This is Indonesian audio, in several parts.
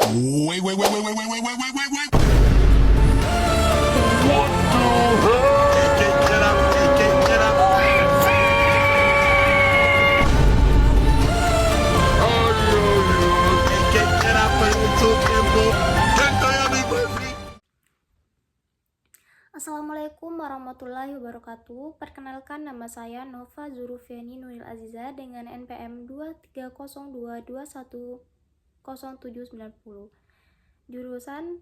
Wait, wait, wait, wait, wait, wait, wait, wait, wait, wait, wait. What the hell? Get up, get up. Get up, Assalamualaikum warahmatullahi wabarakatuh. Perkenalkan, nama saya Nova Zurufiani Nuril Aziza dengan NPM 23022100790. Jurusan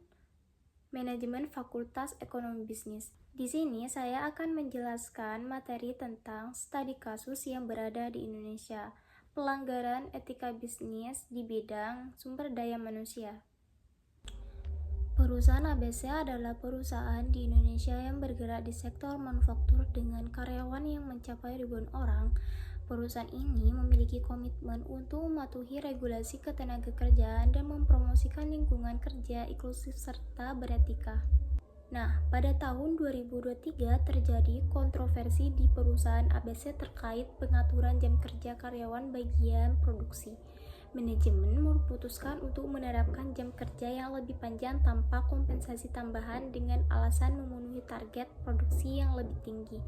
Manajemen Fakultas Ekonomi Bisnis. Di sini saya akan menjelaskan materi tentang studi kasus yang berada di Indonesia, pelanggaran etika bisnis di bidang sumber daya manusia. Perusahaan ABC adalah perusahaan di Indonesia yang bergerak di sektor manufaktur dengan karyawan yang mencapai ribuan orang. Perusahaan ini memiliki komitmen untuk mematuhi regulasi ketenagakerjaan dan mempromosikan lingkungan kerja inklusif serta beretika. Nah, pada tahun 2023 terjadi kontroversi di perusahaan ABC terkait pengaturan jam kerja karyawan bagian produksi. Manajemen memutuskan untuk menerapkan jam kerja yang lebih panjang tanpa kompensasi tambahan dengan alasan memenuhi target produksi yang lebih tinggi.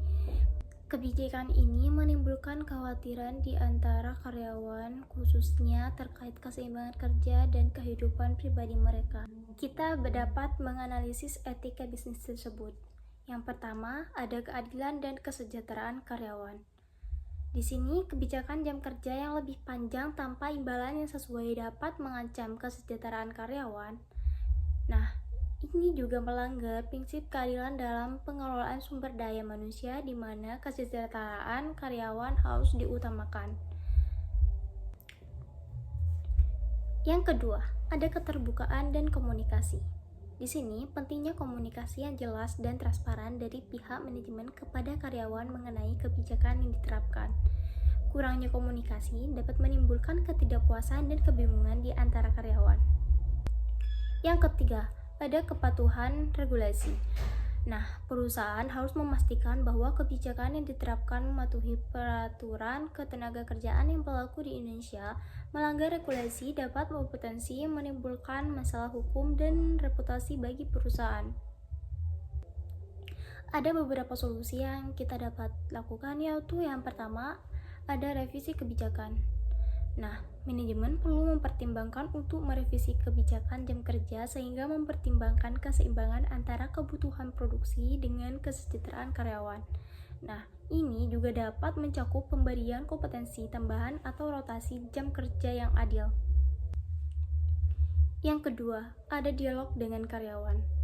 Kebijakan ini menimbulkan kekhawatiran di antara karyawan, khususnya terkait keseimbangan kerja dan kehidupan pribadi mereka. Kita dapat menganalisis etika bisnis tersebut. Yang pertama, ada keadilan dan kesejahteraan karyawan. Di sini, kebijakan jam kerja yang lebih panjang tanpa imbalan yang sesuai dapat mengancam kesejahteraan karyawan. Nah, ini juga melanggar prinsip keadilan dalam pengelolaan sumber daya manusia di mana kesejahteraan karyawan harus diutamakan. Yang kedua, ada keterbukaan dan komunikasi. Di sini, pentingnya komunikasi yang jelas dan transparan dari pihak manajemen kepada karyawan mengenai kebijakan yang diterapkan. Kurangnya komunikasi dapat menimbulkan ketidakpuasan dan kebingungan di antara karyawan. Yang ketiga, ada kepatuhan regulasi. Nah, perusahaan harus memastikan bahwa kebijakan yang diterapkan mematuhi peraturan ketenagakerjaan yang berlaku di Indonesia. Melanggar regulasi dapat berpotensi menimbulkan masalah hukum dan reputasi bagi perusahaan. Ada beberapa solusi yang kita dapat lakukan, yaitu yang pertama, ada revisi kebijakan. Nah, manajemen perlu mempertimbangkan untuk merevisi kebijakan jam kerja sehingga mempertimbangkan keseimbangan antara kebutuhan produksi dengan kesejahteraan karyawan. Nah, ini juga dapat mencakup pemberian kompetensi tambahan atau rotasi jam kerja yang adil. Yang kedua, ada dialog dengan karyawan.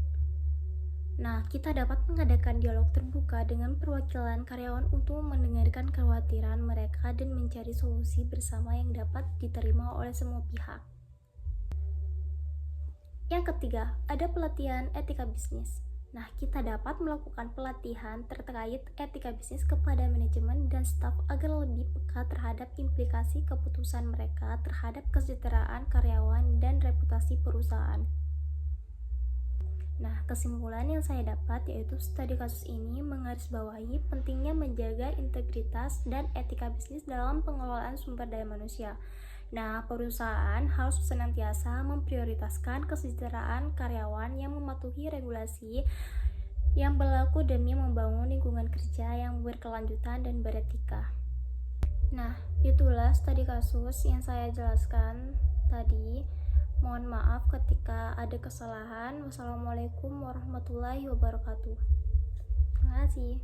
Nah, kita dapat mengadakan dialog terbuka dengan perwakilan karyawan untuk mendengarkan kekhawatiran mereka dan mencari solusi bersama yang dapat diterima oleh semua pihak. Yang ketiga, ada pelatihan etika bisnis. Nah, kita dapat melakukan pelatihan terkait etika bisnis kepada manajemen dan staf agar lebih peka terhadap implikasi keputusan mereka terhadap kesejahteraan karyawan dan reputasi perusahaan. Nah, kesimpulan yang saya dapat yaitu studi kasus ini menggarisbawahi pentingnya menjaga integritas dan etika bisnis dalam pengelolaan sumber daya manusia. Nah, perusahaan harus senantiasa memprioritaskan kesejahteraan karyawan yang mematuhi regulasi yang berlaku demi membangun lingkungan kerja yang berkelanjutan dan beretika. Nah, itulah studi kasus yang saya jelaskan tadi. Mohon maaf ketika ada kesalahan. Wassalamualaikum warahmatullahi wabarakatuh. Terima kasih.